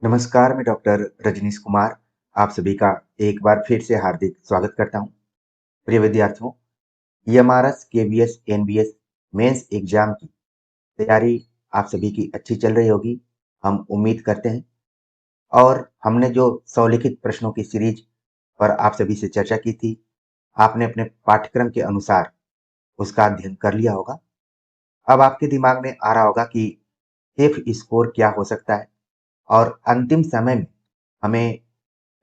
नमस्कार, मैं डॉक्टर रजनीश कुमार आप सभी का एक बार फिर से हार्दिक स्वागत करता हूँ। प्रिय विद्यार्थियों, EMRS, KVS, NBS mains exam की तैयारी आप सभी की अच्छी चल रही होगी, हम उम्मीद करते हैं। और हमने जो स्वलिखित प्रश्नों की सीरीज पर आप सभी से चर्चा की थी, आपने अपने पाठ्यक्रम के अनुसार उसका अध्ययन कर लिया होगा। अब आपके दिमाग में आ रहा होगा कि एफ स्कोर क्या हो सकता है और अंतिम समय में हमें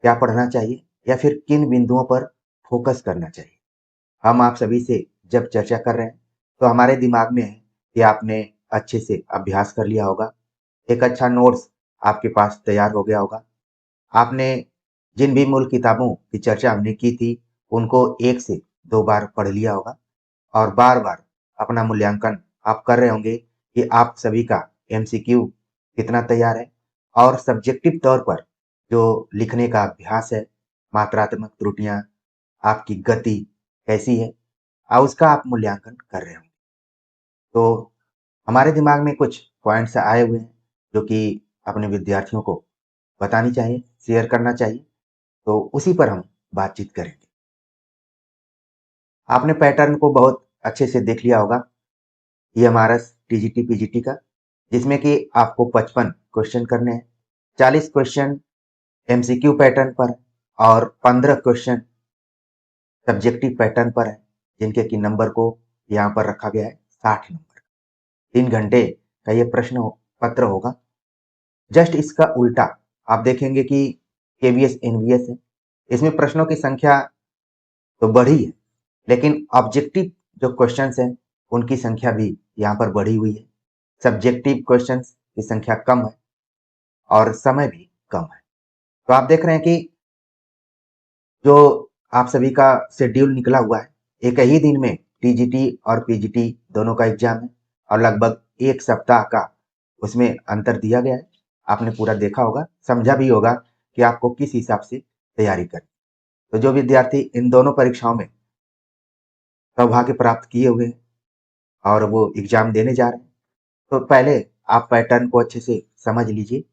क्या पढ़ना चाहिए या फिर किन बिंदुओं पर फोकस करना चाहिए। हम आप सभी से जब चर्चा कर रहे हैं तो हमारे दिमाग में है कि आपने अच्छे से अभ्यास कर लिया होगा, एक अच्छा नोट्स आपके पास तैयार हो गया होगा। आपने जिन भी मूल किताबों की चर्चा हमने की थी उनको 1 से 2 बार पढ़ लिया होगा और बार-बार अपना मूल्यांकन आप कर रहे होंगे कि आप सभी का एमसीक्यू कितना तैयार है और सब्जेक्टिव तौर पर जो लिखने का अभ्यास है, मात्रात्मक त्रुटियाँ, आपकी गति कैसी है उसका आप मूल्यांकन कर रहे होंगे। तो हमारे दिमाग में कुछ पॉइंट्स आए हुए हैं जो कि अपने विद्यार्थियों को बतानी चाहिए, शेयर करना चाहिए, तो उसी पर हम बातचीत करेंगे। आपने पैटर्न को बहुत अच्छे से देख लिया होगा ईएमआरएस, टीजीटी, पीजीटी का, जिसमें कि आपको 55 क्वेश्चन करने हैं। 40 क्वेश्चन एमसीक्यू पैटर्न पर और 15 क्वेश्चन सब्जेक्टिव पैटर्न पर है, जिनके कि नंबर को यहाँ पर रखा गया है 60 नंबर। 3 घंटे का ये प्रश्न पत्र होगा। जस्ट इसका उल्टा आप देखेंगे कि केवीएस, एनवीएस है। इसमें प्रश्नों की संख्या तो बढ़ी है, लेकिन ऑब्जेक्टिव जो क्वेश्चंस हैं, उनकी संख्या भी यहाँ पर बढ़ी हुई है। सब्जेक्टिव क्वेश्चंस की संख्या कम है और समय भी कम है। तो आप देख रहे हैं कि जो आप सभी का शेड्यूल निकला हुआ है, एक ही दिन में टीजीटी और पीजीटी दोनों का एग्जाम है और लगभग 1 सप्ताह का उसमें अंतर दिया गया है। आपने पूरा देखा होगा, समझा भी होगा कि आपको किस हिसाब से तैयारी करनी। तो जो विद्यार्थी इन दोनों परीक्षाओं में सौभाग्य प्राप्त किए हुए हैं और वो एग्जाम देने जा रहे हैं, तो पहले आप पैटर्न को अच्छे से समझ लीजिए।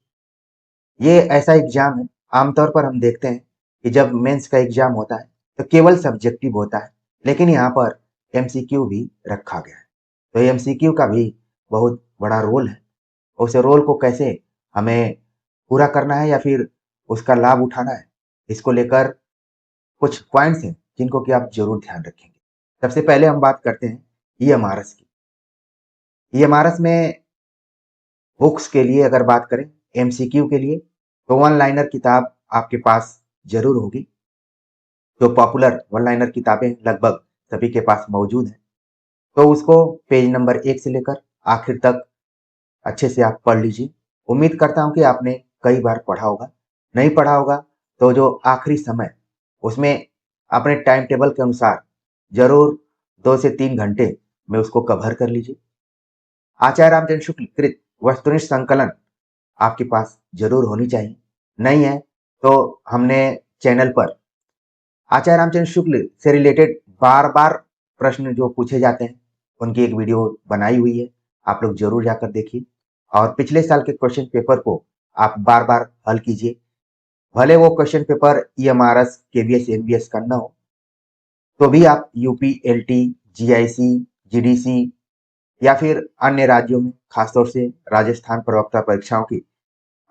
ये ऐसा एग्जाम है, आमतौर पर हम देखते हैं कि जब मेंस का एग्जाम होता है तो केवल सब्जेक्टिव होता है, लेकिन यहाँ पर एमसीक्यू भी रखा गया है। तो एमसीक्यू का भी बहुत बड़ा रोल है। उस रोल को कैसे हमें पूरा करना है या फिर उसका लाभ उठाना है, इसको लेकर कुछ पॉइंट्स हैं जिनको कि आप जरूर ध्यान रखेंगे। सबसे पहले हम बात करते हैं ईएमआरएस की। ईएमआरएस में बुक्स के लिए अगर बात करें, एमसीक्यू के लिए, तो वन लाइनर किताब आपके पास जरूर होगी। जो पॉपुलर वन लाइनर किताबें लगभग सभी के पास मौजूद हैं, तो उसको पेज नंबर 1 से लेकर आखिर तक अच्छे से आप पढ़ लीजिए। उम्मीद करता हूँ कि आपने कई बार पढ़ा होगा। नहीं पढ़ा होगा तो जो आखिरी समय उसमें अपने टाइम टेबल के अनुसार जरूर 2 से 3 घंटे में उसको कवर कर लीजिए। आचार्य रामचंद्र शुक्ल कृत वस्तुनिष्ठ संकलन आपके पास जरूर होनी चाहिए। नहीं है तो हमने चैनल पर आचार्य रामचंद्र शुक्ल से रिलेटेड बार-बार प्रश्न जो पूछे जाते हैं, उनकी एक वीडियो बनाई हुई है। आप लोग जरूर जाकर देखिए और पिछले साल के क्वेश्चन पेपर को आप बार-बार हल कीजिए। भले वो question paper EMRS, KVS, MBS का ना हो, तो भी आप यूपी, एलटी, जीआईसी, जीडीसी या फिर अन्य राज्यों में, खासतौर से राजस्थान प्रवक्ता परीक्षाओं की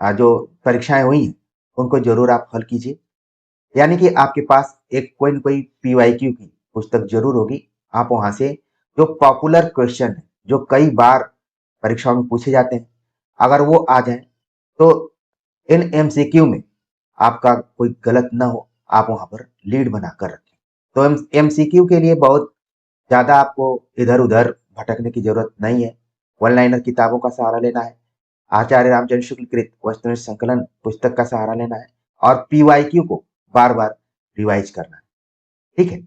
जो परीक्षाएं हुई हैं, उनको जरूर आप हल कीजिए। यानी कि आपके पास एक कोई न कोई पीवाईक्यू की पुस्तक जरूर होगी। आप वहां से जो पॉपुलर क्वेश्चन है, जो कई बार परीक्षाओं में पूछे जाते हैं, अगर वो आ जाए तो इन एमसीक्यू में आपका कोई गलत ना हो, आप वहां पर लीड बनाकर रखें। तो एमसीक्यू के लिए बहुत ज्यादा आपको इधर-उधर भटकने की जरूरत नहीं है। वन लाइनर किताबों का सहारा लेना है, आचार्य रामचंद्र शुक्ल कृत वस्तुनिष्ठ संकलन पुस्तक का सहारा लेना है और पीवाईक्यू को बार-बार रिवाइज करना है। ठीक है?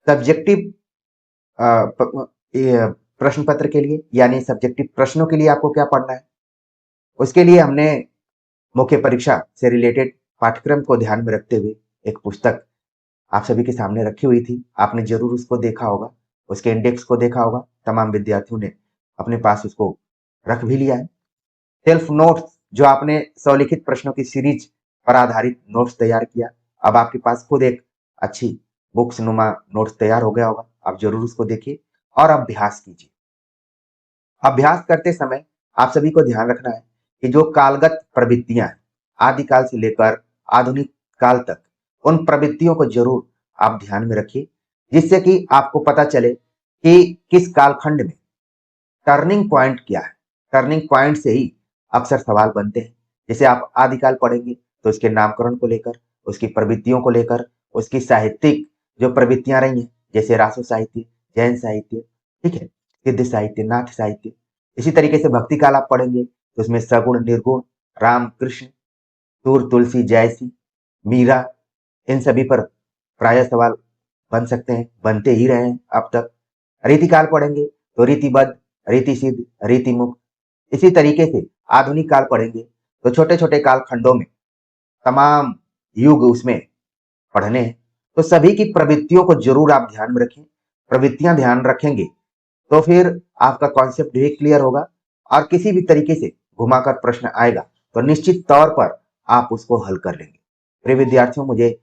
सब्जेक्टिव ये प्रश्न पत्र के लिए यानी सब्जेक्टिव प्रश्नों के लिए आपको क्या पढ़ना है? उसके लिए हमने मुख्य परीक्षा से रिलेटेड पाठ्यक्रम को ध्यान में रखते हुए एक पुस्तक आप सभी के सामने रखी हुई थी। आपने ज़रूर उसको देखा होगा, उसके इंडेक्स को देखा होगा। तमाम विद्यार्थियों ने अपने पास उसको रख भी लिया है। सेल्फ नोट्स जो आपने स्वलिखित प्रश्नों की सीरीज पर आधारित नोट्स तैयार किया, अब आपके पास खुद एक अच्छी बुक्स नुमा नोट्स तैयार हो गया होगा। आप जरूर उसको देखिए और अभ्यास कीजिए। अभ्यास करते समय आप सभी को ध्यान रखना है कि जो कालगत प्रवृत्तियां हैं, आदिकाल से लेकर आधुनिक काल तक, उन प्रवृत्तियों को जरूर आप ध्यान में रखिए, जिससे कि आपको पता चले कि किस कालखंड में टर्निंग पॉइंट क्या है। टर्निंग पॉइंट से ही अक्सर सवाल बनते हैं। जैसे आप आदिकाल पढ़ेंगे तो उसके नामकरण को लेकर, उसकी प्रवृत्तियों को लेकर, उसकी साहित्यिक जो प्रवृत्तियां रही हैं, जैसे रासो साहित्य, जैन साहित्य, ठीक है, सिद्ध साहित्य, नाथ साहित्य। इसी तरीके से भक्ति काल आप पढ़ेंगे तो उसमें सगुण, निर्गुण, राम, कृष्ण, सूर, तुलसी, जयसी, मीरा, इन सभी पर प्रायः सवाल बन सकते हैं, बनते ही रहे हैं अब तक। रीतिकाल पढ़ेंगे तो रीतिबद्ध, रीति सिद्ध, रीति मुक्त। इसी तरीके से आधुनिक काल पढ़ेंगे तो छोटे छोटे काल खंडों में तमाम युग उसमें पढ़ने हैं। तो सभी की प्रवृत्तियों को जरूर आप ध्यान में रखें। प्रवृत्तियां ध्यान रखेंगे तो फिर आपका कॉन्सेप्ट भी क्लियर होगा और किसी भी तरीके से घुमाकर प्रश्न आएगा तो निश्चित तौर पर आप उसको हल कर लेंगे। प्रिय विद्यार्थियों, मुझे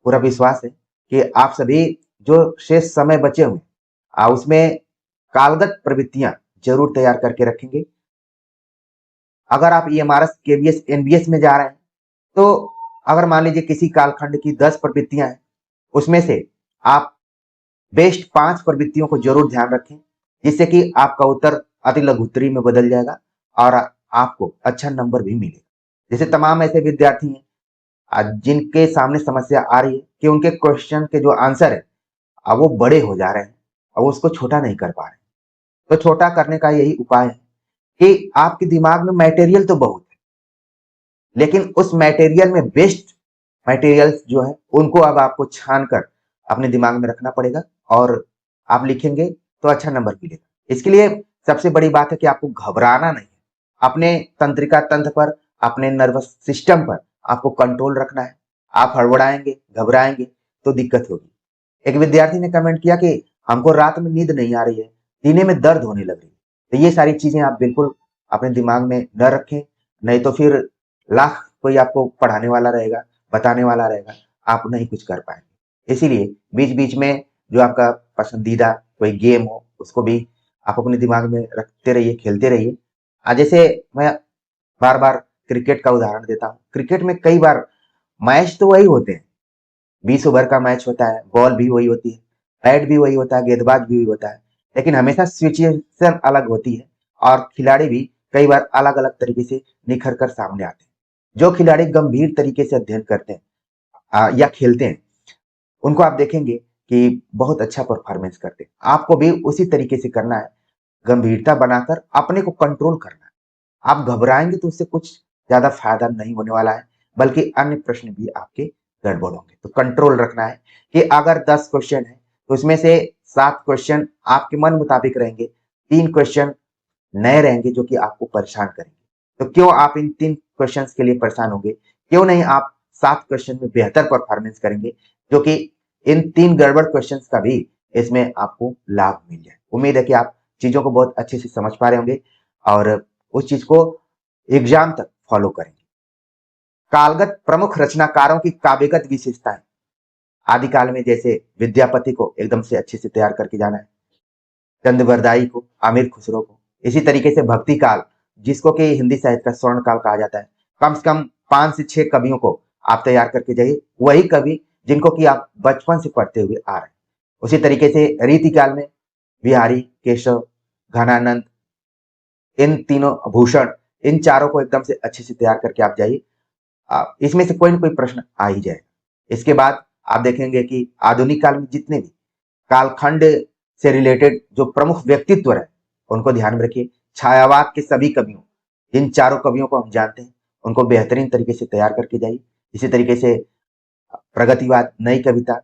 पूरा विश्वास है कि आप सभी जो शेष समय बचे हुए उसमें कालगत प्रवृत्तियां जरूर तैयार करके रखेंगे। अगर आप ईएमआरएस, केवीएस, एनबीएस में जा रहे हैं तो अगर मान लीजिए किसी कालखंड की 10 प्रवृत्तियां हैं, उसमें से आप बेस्ट 5 प्रवृत्तियों को जरूर ध्यान रखें, जिससे कि आपका उत्तर अति लघु उत्तरी में बदल जाएगा और आपको अच्छा नंबर भी मिलेगा। जैसे तमाम ऐसे विद्यार्थी हैं जिनके सामने समस्या आ रही है कि उनके क्वेश्चन के जो आंसर है वो बड़े हो जा रहे हैं और वो उसको छोटा नहीं कर पा रहे। तो छोटा करने का यही उपाय है कि आपके दिमाग में मटेरियल तो बहुत है, लेकिन उस मटेरियल में बेस्ट मटेरियल्स जो है उनको अब आपको छान कर अपने दिमाग में रखना पड़ेगा और आप लिखेंगे तो अच्छा नंबर मिलेगा। इसके लिए सबसे बड़ी बात है कि आपको घबराना नहीं है। अपने तंत्रिका तंत्र पर, अपने नर्वस सिस्टम पर आपको कंट्रोल रखना है। आप हड़बड़ाएंगे, घबराएंगे तो दिक्कत होगी। एक विद्यार्थी ने कमेंट किया कि हमको रात में नींद नहीं आ रही है, सीने में दर्द होने लग रही है। तो ये सारी चीजें आप बिल्कुल अपने दिमाग में न रखें, नहीं तो फिर लाख कोई आपको पढ़ाने वाला रहेगा, बताने वाला रहेगा, आप नहीं कुछ कर पाएंगे। इसीलिए बीच बीच में जो आपका पसंदीदा कोई गेम हो उसको भी आप अपने दिमाग में रखते रहिए, खेलते रहिए। जैसे मैं बार बार क्रिकेट का उदाहरण देता हूँ। क्रिकेट में कई बार मैच तो वही होते हैं, 20 ओवर का मैच होता है, बॉल भी वही होती है, बैट भी वही होता है, गेंदबाज भी वही होता है, लेकिन हमेशा सिचुएशन अलग होती है और खिलाड़ी भी कई बार अलग अलग तरीके से निखर कर सामने आते हैं। जो खिलाड़ी गंभीर तरीके से अध्ययन करते हैं या खेलते हैं, उनको आप देखेंगे कि बहुत अच्छा परफॉर्मेंस करते हैं। आपको भी उसी तरीके से करना है, गंभीरता बनाकर अपने को कंट्रोल करना है। आप घबराएंगे तो उससे कुछ ज्यादा फायदा नहीं होने वाला है, बल्कि अन्य प्रश्न भी आपके गड़बड़ होंगे। तो कंट्रोल रखना है कि अगर 10 क्वेश्चन है तो उसमें से 7 क्वेश्चन आपके मन मुताबिक रहेंगे, 3 क्वेश्चन नए रहेंगे जो कि आपको परेशान करेंगे। तो क्यों आप इन 3 क्वेश्चन के लिए परेशान होंगे? क्यों नहीं आप 7 क्वेश्चन में बेहतर परफॉर्मेंस करेंगे, जो कि इन 3 गड़बड़ क्वेश्चन का भी इसमें आपको लाभ मिल जाए। उम्मीद है कि आप चीजों को बहुत अच्छे से समझ पा रहे होंगे और उस चीज को एग्जाम तक फॉलो करेंगे। कालगत प्रमुख रचनाकारों की काव्यगत विशेषताएं। आदिकाल में जैसे विद्यापति को एकदम से अच्छे से तैयार करके जाना है, चंद्रवरदाई को, आमिर खुसरो को। इसी तरीके से भक्ति काल, जिसको कि हिंदी साहित्य का स्वर्ण काल कहा जाता है, कम से कम 5 से 6 कवियों को आप तैयार करके जाइए, वही कवि जिनको कि आप बचपन से पढ़ते हुए आ रहे हैं। उसी तरीके से रीति काल में बिहारी, केशव, घनानंद, इन तीनों, भूषण, इन चारों को एकदम से अच्छे से तैयार करके आप जाइए। इसमें से कोई ना कोई प्रश्न आ ही जाएगा। इसके बाद आप देखेंगे कि आधुनिक काल में जितने भी कालखंड से रिलेटेड जो प्रमुख व्यक्तित्व है उनको ध्यान में रखिए। छायावाद के सभी कवियों, जिन चारों कवियों को हम जानते हैं, उनको बेहतरीन तरीके से तैयार करके जाइए। इसी तरीके से प्रगतिवाद, नई कविता,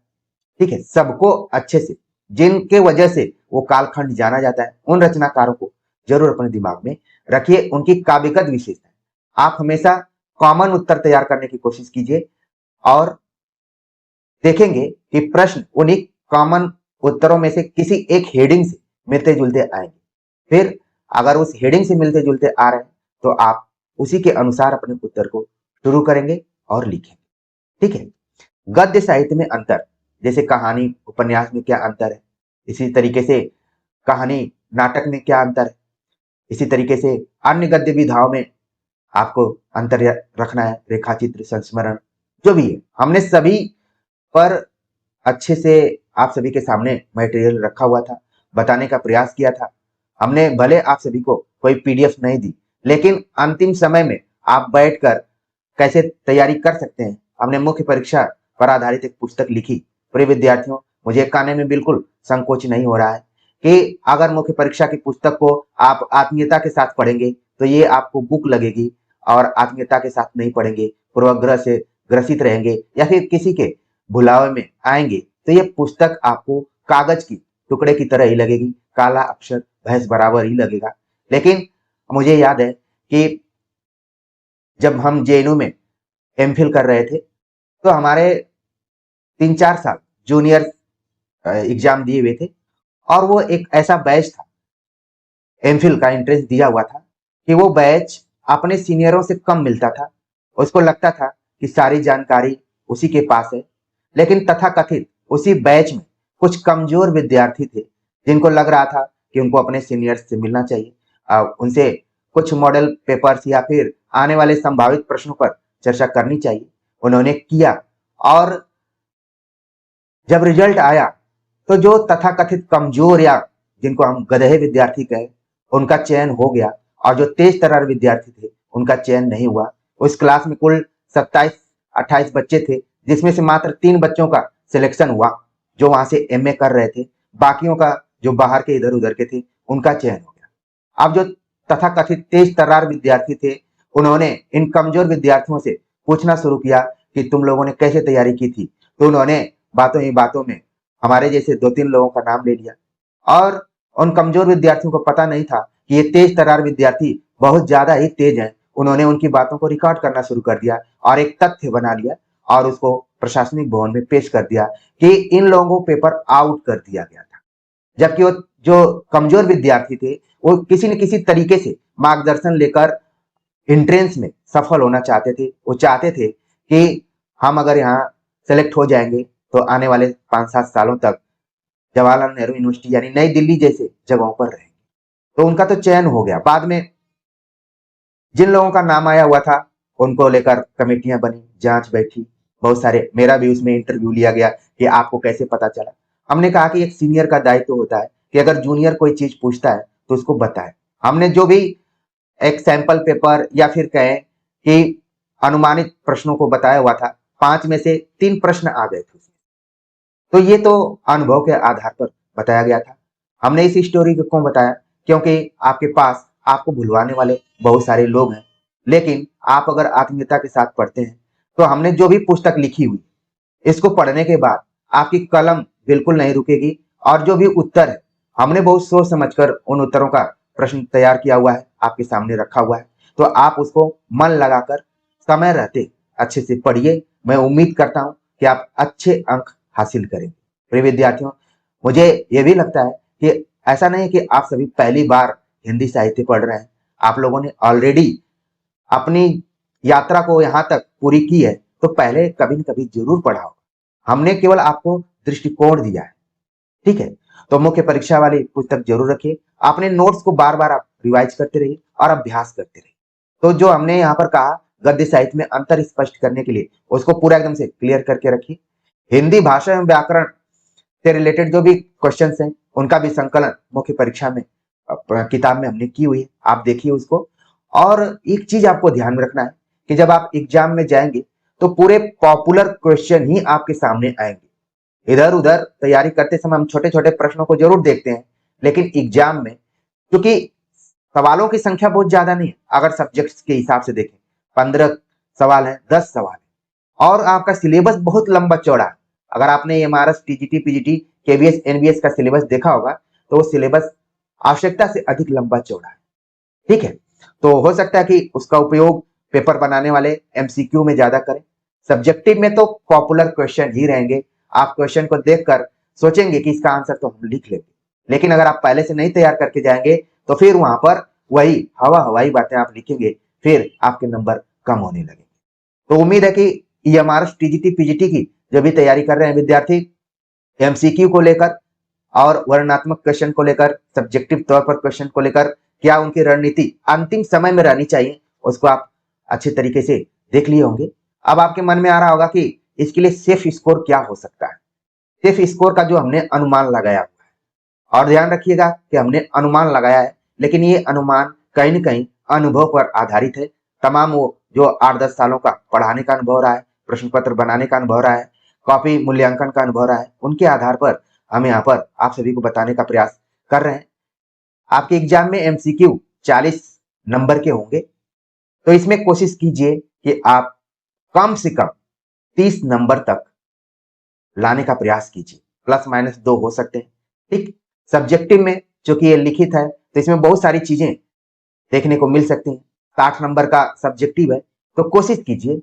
ठीक है, सबको अच्छे से, जिनके वजह से वो कालखंड जाना जाता है, उन रचनाकारों को जरूर अपने दिमाग में रखिए। उनकी काव्यगत विशेषता, आप हमेशा कॉमन उत्तर तैयार करने की कोशिश कीजिए और देखेंगे कि प्रश्न उन्हीं कॉमन उत्तरों में से किसी एक हेडिंग से मिलते जुलते आएंगे। फिर अगर उस हेडिंग से मिलते जुलते आ रहे हैं तो आप उसी के अनुसार अपने उत्तर को शुरू करेंगे और लिखेंगे। ठीक है। गद्य साहित्य में अंतर, जैसे कहानी उपन्यास में क्या अंतर है, इसी तरीके से कहानी नाटक में क्या अंतर है, इसी तरीके से अन्य गद्य विधाओं में आपको अंतर रखना है, रेखाचित्र, संस्मरण, जो भी है। हमने सभी पर अच्छे से आप सभी के सामने मटेरियल रखा हुआ था, बताने का प्रयास किया था। हमने भले आप सभी को कोई पीडीएफ नहीं दी, लेकिन अंतिम समय में आप बैठकर कैसे तैयारी कर सकते हैं, हमने मुख्य परीक्षा पर आधारित एक पुस्तक लिखी। प्रिय विद्यार्थियों, मुझे कहने में बिल्कुल संकोच नहीं हो रहा है कि अगर मुख्य परीक्षा की पुस्तक को आप आत्मीयता के साथ पढ़ेंगे तो ये आपको बुक लगेगी, और आत्मीयता के साथ नहीं पढ़ेंगे, पूर्वाग्रह से ग्रसित रहेंगे या फिर किसी के भुलावे में आएंगे, तो ये पुस्तक आपको कागज की टुकड़े की तरह ही लगेगी, काला अक्षर भैंस बराबर ही लगेगा। लेकिन मुझे याद है कि जब हम जेएनयू में एमफिल कर रहे थे तो हमारे 3-4 साल जूनियर एग्जाम दिए हुए थे, और वो एक ऐसा बैच था, एमफिल का एंट्रेंस दिया हुआ था, कि वो बैच अपने सीनियरों से कम मिलता था। उसको लगता था कि सारी जानकारी उसी के पास है, लेकिन तथाकथित उसी बैच में कुछ कमजोर विद्यार्थी थे जिनको लग रहा था कि उनको अपने सीनियर्स से मिलना चाहिए, उनसे कुछ मॉडल पेपर्स या फिर आने वाले संभावित प्रश्नों पर चर्चा करनी चाहिए। उन्होंने किया, और जब रिजल्ट आया तो जो तथाकथित कमजोर या जिनको हम गधे विद्यार्थी कहे, उनका चयन हो गया, और जो तेज तर्रार विद्यार्थी थे उनका चयन नहीं हुआ। उस क्लास में कुल 27-28 बच्चे थे, जिसमें से मात्र 3 बच्चों का सिलेक्शन हुआ जो वहां से एमए कर रहे थे। बाकियों का, जो बाहर के इधर उधर के थे, उनका चयन हो गया। अब जो तथाकथित तेज तर्रार विद्यार्थी थे, उन्होंने इन कमजोर विद्यार्थियों से पूछना शुरू किया कि तुम लोगों ने कैसे तैयारी की थी। तो उन्होंने बातों ही बातों में हमारे जैसे 2-3 लोगों का नाम ले लिया, और उन कमजोर विद्यार्थियों को पता नहीं था कि ये तेज तर्रार विद्यार्थी बहुत ज्यादा ही तेज हैं। उन्होंने उनकी बातों को रिकॉर्ड करना शुरू कर दिया और एक तथ्य बना लिया, और उसको प्रशासनिक भवन में पेश कर दिया कि इन लोगों को पेपर आउट कर दिया गया था। जबकि वो जो कमजोर विद्यार्थी थे, वो किसी न किसी तरीके से मार्गदर्शन लेकर एंट्रेंस में सफल होना चाहते थे। वो चाहते थे कि हम अगर यहाँ सेलेक्ट हो जाएंगे तो आने वाले 5-7 सालों तक जवाहरलाल नेहरू यूनिवर्सिटी यानी नई दिल्ली जैसे जगहों पर रहेंगे। तो उनका तो चयन हो गया। बाद में जिन लोगों का नाम आया हुआ था, उनको लेकर कमेटियां बनी, जांच बैठी, बहुत सारे, मेरा भी उसमें इंटरव्यू लिया गया कि आपको कैसे पता चला। हमने कहा कि एक सीनियर का दायित्व होता है कि अगर जूनियर कोई चीज पूछता है तो उसको बताए। हमने जो भी एक सैंपल पेपर या फिर कहें कि अनुमानित प्रश्नों को बताया हुआ था, 5 में से 3 प्रश्न आ गए थे। तो ये तो अनुभव के आधार पर बताया गया था। हमने इस स्टोरी को क्यों बताया? क्योंकि आपके पास आपको भुलवाने वाले बहुत सारे लोग हैं, लेकिन आप अगर आत्मीयता के साथ पढ़ते हैं तो हमने जो भी पुस्तक लिखी हुई, इसको पढ़ने के बाद आपकी कलम बिल्कुल नहीं रुकेगी, और जो भी उत्तर है हमने बहुत सोच समझकर उन उत्तरों का प्रश्न तैयार किया हुआ है, आपके सामने रखा हुआ है। तो आप उसको मन लगाकर समय रहते अच्छे से पढ़िए। मैं उम्मीद करता हूं कि आप अच्छे अंक हासिल करेंगे। प्रिय विद्यार्थियों, मुझे यह भी लगता है कि ऐसा नहीं कि आप सभी पहली बार हिंदी साहित्य पढ़ रहे हैं। आप लोगों ने ऑलरेडी अपनी यात्रा को यहाँ तक पूरी की है, तो पहले कभी न कभी जरूर पढ़ा होगा। हमने केवल आपको दृष्टिकोण दिया है। ठीक है, तो मुख्य परीक्षा वाली पुस्तक जरूर रखिए। अपने नोट्स को बार बार आप रिवाइज करते रहिए और अभ्यास करते रहिए। तो जो हमने यहाँ पर कहा गद्य साहित्य में अंतर स्पष्ट करने के लिए, उसको पूरा एकदम से क्लियर करके रखिए। हिंदी भाषा एवं व्याकरण से रिलेटेड जो भी क्वेश्चंस हैं, उनका भी संकलन मुख्य परीक्षा में किताब में हमने की हुई है, आप देखिए उसको। और एक चीज आपको ध्यान में रखना है कि जब आप एग्जाम में जाएंगे तो पूरे पॉपुलर क्वेश्चन ही आपके सामने आएंगे। इधर उधर तैयारी करते समय हम छोटे छोटे प्रश्नों को जरूर देखते हैं, लेकिन एग्जाम में क्योंकि सवालों की संख्या बहुत ज्यादा नहीं है, अगर सब्जेक्ट्स के हिसाब से देखें 15 सवाल है, 10 सवाल है, और आपका सिलेबस बहुत लंबा चौड़ा है। अगर आपने MRS, TGT, PGT, KVS, NVS का सिलेबस देखा होगा तो वो सिलेबस आवश्यकता से अधिक लंबा चौड़ा है। ठीक है, तो हो सकता है कि उसका उपयोग पेपर बनाने वाले एमसीक्यू में ज्यादा करें। सब्जेक्टिव में तो पॉपुलर क्वेश्चन ही रहेंगे। आप क्वेश्चन को देखकर सोचेंगे कि इसका आंसर तो हम लिख लेंगे, लेकिन अगर आप पहले से नहीं तैयार करके जाएंगे तो फिर वहां पर वही हवाई बातें आप लिखेंगे, फिर आपके नंबर कम होने लगेंगे। तो उम्मीद है कि ईएमआरएस टीजीटी पीजीटी की जो भी तैयारी कर रहे हैं विद्यार्थी, एमसीक्यू को लेकर और वर्णनात्मक क्वेश्चन को लेकर, सब्जेक्टिव तौर पर क्वेश्चन को लेकर क्या उनकी रणनीति अंतिम समय में रहनी चाहिए, उसको आप अच्छे तरीके से देख लिए होंगे। अब आपके मन में आ रहा होगा कि इसके लिए सेफ स्कोर क्या हो सकता है। सेफ स्कोर का जो हमने अनुमान लगाया हुआ है, और ध्यान रखिएगा कि हमने अनुमान लगाया है, लेकिन ये अनुमान कहीं न कहीं अनुभव पर आधारित है। तमाम वो जो 8-10 सालों का पढ़ाने का अनुभव रहा है, प्रश्न पत्र बनाने का अनुभव रहा है, कॉपी मूल्यांकन का अनुभव रहा है, उनके आधार पर हम यहाँ पर आप सभी को बताने का प्रयास कर रहे हैं। आपके एग्जाम में एमसीक्यू 40 नंबर के होंगे, तो इसमें कोशिश कीजिए कि आप कम से कम 30 नंबर तक लाने का प्रयास कीजिए। प्लस माइनस 2 हो सकते हैं। ठीक, सब्जेक्टिव में चूंकि ये लिखित है तो इसमें बहुत सारी चीजें देखने को मिल सकती हैं। 60 नंबर का सब्जेक्टिव है, तो कोशिश कीजिए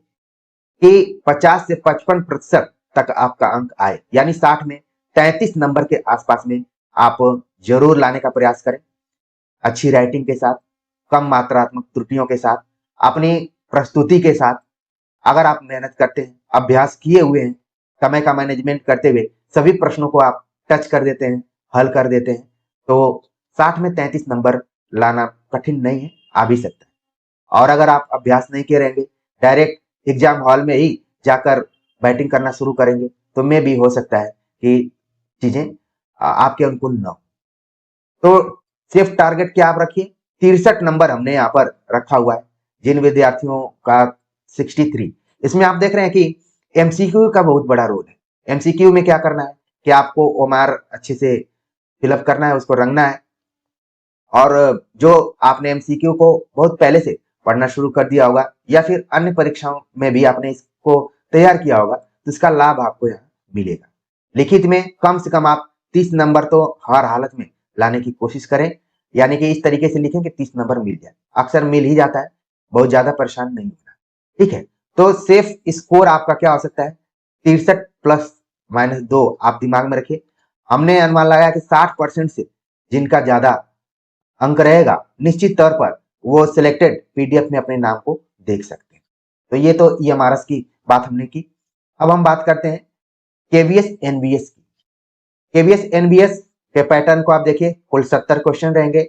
कि 50 से 55% तक आपका अंक आए, यानी 60 में 33 नंबर के आसपास में आप जरूर लाने का प्रयास करें। अच्छी राइटिंग के साथ, कम मात्रात्मक त्रुटियों के साथ, अपनी प्रस्तुति के साथ अगर आप मेहनत करते हैं, अभ्यास किए हुए हैं, समय का मैनेजमेंट करते हुए सभी प्रश्नों को आप टच कर देते हैं, हल कर देते हैं, तो 60 में 33 नंबर लाना कठिन नहीं है, आ भी सकता है। और अगर आप अभ्यास नहीं किए रहेंगे, डायरेक्ट एग्जाम हॉल में ही जाकर बैटिंग करना शुरू करेंगे, तो में भी हो सकता है कि चीजें आपके अनुकूल न हो। तो सेफ टारगेट क्या आप रखिए, 63 नंबर हमने यहाँ पर रखा हुआ है। जिन विद्यार्थियों का 63, इसमें आप देख रहे हैं कि एमसीक्यू का बहुत बड़ा रोल है। एमसीक्यू में क्या करना है कि आपको ओमार अच्छे से फिलअप करना है, उसको रंगना है, और जो आपने एमसीक्यू को बहुत पहले से पढ़ना शुरू कर दिया होगा या फिर अन्य परीक्षाओं में भी आपने इसको तैयार किया होगा, तो इसका लाभ आपको यहाँ मिलेगा। लिखित में कम से कम आप 30 नंबर तो हर हालत में लाने की कोशिश करें, यानी कि इस तरीके से लिखें कि 30 नंबर मिल जाए। अक्सर मिल ही जाता है, बहुत ज्यादा परेशान नहीं होना। ठीक है, तो सेफ स्कोर आपका क्या हो सकता है, 63 प्लस माइनस 2 आप दिमाग में रखिए। हमने अनुमान लगाया कि 60% से जिनका ज्यादा अंक रहेगा, निश्चित तौर पर वो सिलेक्टेड पीडीएफ में अपने नाम को देख सकते हैं। तो ये तो ईएमआरएस की बात हमने की। अब हम बात करते हैं केवीएस एनबीएस की। केवीएस एनबीएस के पैटर्न को आप देखिए, कुल 70 क्वेश्चन रहेंगे,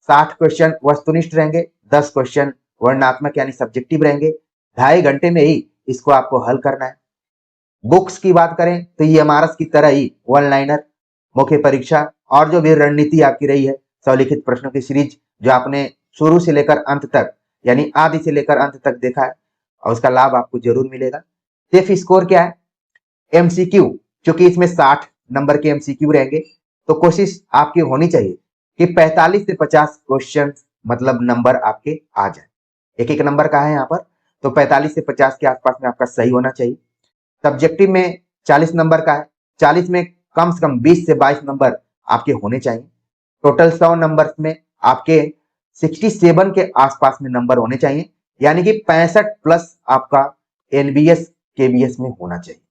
60 क्वेश्चन वस्तुनिष्ठ रहेंगे, 10 क्वेश्चन वर्णनात्मक यानी सब्जेक्टिव रहेंगे। 2.5 घंटे में ही इसको आपको हल करना है। बुक्स की बात करें तो ईएमआरएस की तरह ही वन लाइनर, मुख्य परीक्षा और जो भी रणनीति आपकी रही है, स्वलिखित प्रश्नों की सीरीज जो आपने शुरू से लेकर अंत तक यानी आदि से लेकर अंत तक देखा है, और उसका लाभ आपको जरूर मिलेगा। सेफ स्कोर क्या है, एमसीक्यू, क्योंकि इसमें 60 नंबर के एमसीक्यू रहेंगे, तो कोशिश आपकी होनी चाहिए कि 45 से 50 क्वेश्चन मतलब नंबर आपके आ जाए। एक एक नंबर का है यहाँ पर, तो 45 से 50 के आसपास में आपका सही होना चाहिए। सब्जेक्टिव में 40 नंबर का है, 40 में कम से कम 20 से 22 नंबर आपके होने चाहिए। टोटल 100 नंबर में आपके 67 के आसपास में नंबर होने चाहिए, यानी कि 65 प्लस आपका एनबीएस केबीएस में होना चाहिए।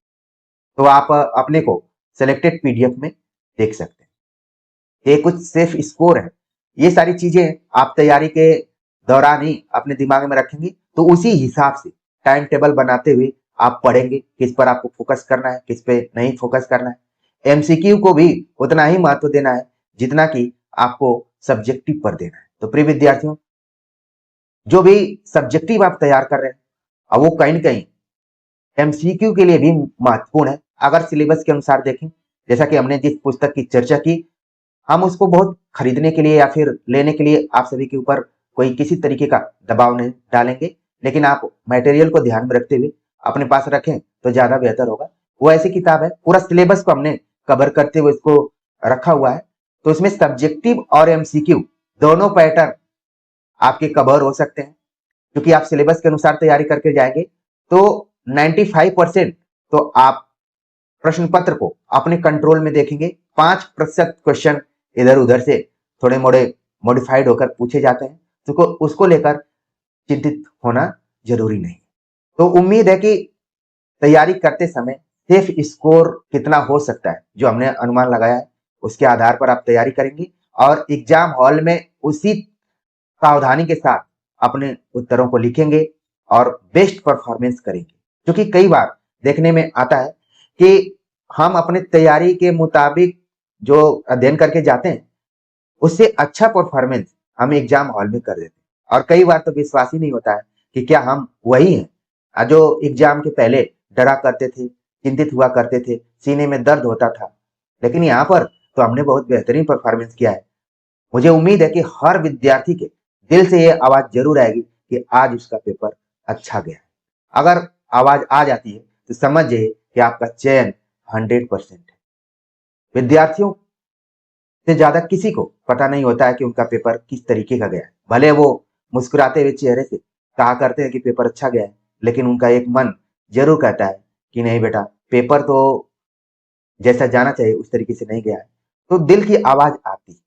तो आप अपने को सिलेक्टेड पीडीएफ में देख सकते हैं। ये कुछ सेफ स्कोर है। ये सारी चीजें आप तैयारी के दौरान ही अपने दिमाग में रखेंगे, तो उसी हिसाब से टाइम टेबल बनाते हुए आप पढ़ेंगे किस पर आपको फोकस करना है, किस पे नहीं फोकस करना है। एमसीक्यू को भी उतना ही महत्व देना है जितना कि आपको सब्जेक्टिव पर देना है। तो प्रिय विद्यार्थियों, जो भी सब्जेक्टिव आप तैयार कर रहे हैं, अब वो कहीं न कहीं एमसीक्यू के लिए भी महत्वपूर्ण है। अगर सिलेबस के अनुसार देखें, जैसा कि हमने जिस पुस्तक की चर्चा की, हम उसको बहुत खरीदने के लिए या फिर लेने के लिए आप सभी के ऊपर कोई किसी तरीके का दबाव नहीं डालेंगे, लेकिन आप मटेरियल को ध्यान में रखते हुए अपने पास रखें तो ज्यादा बेहतर होगा। वो ऐसी किताब है, पूरा सिलेबस को हमने कवर करते हुए इसको रखा हुआ है, तो इसमें सब्जेक्टिव और एमसीक्यू दोनों पैटर्न आपके कवर हो सकते हैं। क्योंकि आप सिलेबस के अनुसार तैयारी करके जाएंगे तो 95% तो आप प्रश्न पत्र को अपने कंट्रोल में देखेंगे। 5% क्वेश्चन इधर उधर से थोड़े मोड़े मॉडिफाइड होकर पूछे जाते हैं, तो उसको लेकर चिंतित होना जरूरी नहीं। तो उम्मीद है कि तैयारी करते समय सेफ स्कोर कितना हो सकता है, जो हमने अनुमान लगाया है, उसके आधार पर आप तैयारी करेंगे और एग्जाम हॉल में उसी सावधानी के साथ अपने उत्तरों को लिखेंगे और बेस्ट परफॉर्मेंस करेंगे। क्योंकि कई बार देखने में आता है कि हम अपने तैयारी के मुताबिक जो अध्ययन करके जाते हैं, उससे अच्छा परफॉर्मेंस हम एग्जाम हॉल में कर देते हैं और कई बार तो विश्वास ही नहीं होता है कि क्या हम वही हैं जो एग्जाम के पहले डरा करते थे, चिंतित हुआ करते थे, सीने में दर्द होता था। लेकिन यहाँ पर तो हमने बहुत बेहतरीन परफॉर्मेंस किया है। मुझे उम्मीद है कि हर विद्यार्थी के दिल से ये आवाज जरूर आएगी कि आज उसका पेपर अच्छा गया। अगर आवाज आ जाती है तो समझिए कि आपका चयन 100% है। विद्यार्थियों से ज्यादा किसी को पता नहीं होता है कि उनका पेपर किस तरीके का गया है। भले वो मुस्कुराते हुए चेहरे से कहा करते हैं कि पेपर अच्छा गया है, लेकिन उनका एक मन जरूर कहता है कि नहीं बेटा, पेपर तो जैसा जाना चाहिए उस तरीके से नहीं गया है। तो दिल की आवाज आती है।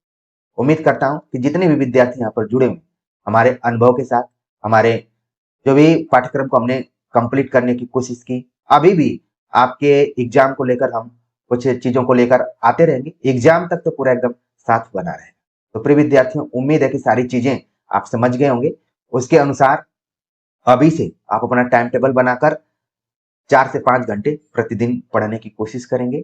उम्मीद करता हूँ कि जितने भी विद्यार्थी यहाँ पर जुड़े हुए हैं, हमारे अनुभव के साथ, हमारे जो भी पाठ्यक्रम को हमने कंप्लीट करने की कोशिश की, अभी भी आपके एग्जाम को लेकर हम कुछ चीजों को लेकर आते रहेंगे। एग्जाम तक तो पूरा एकदम साथ बना रहेगा। तो प्रिय विद्यार्थियों, उम्मीद है कि सारी चीजें आप समझ गए होंगे। उसके अनुसार अभी से आप अपना टाइम टेबल बनाकर 4 से 5 घंटे प्रतिदिन पढ़ने की कोशिश करेंगे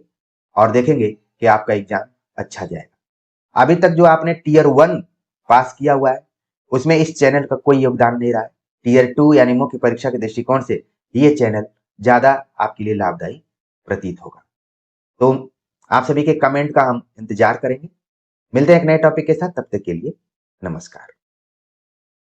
और देखेंगे कि आपका एग्जाम अच्छा जाएगा। अभी तक जो आपने टियर 1 पास किया हुआ है, उसमें इस चैनल का कोई योगदान नहीं रहा है। टियर 2 यानी मुख्य परीक्षा के दृष्टिकोण से ये चैनल ज्यादा आपके लिए लाभदायी प्रतीत होगा। तो आप सभी के कमेंट का हम इंतजार करेंगे। मिलते हैं एक नए टॉपिक के साथ, तब तक के लिए नमस्कार।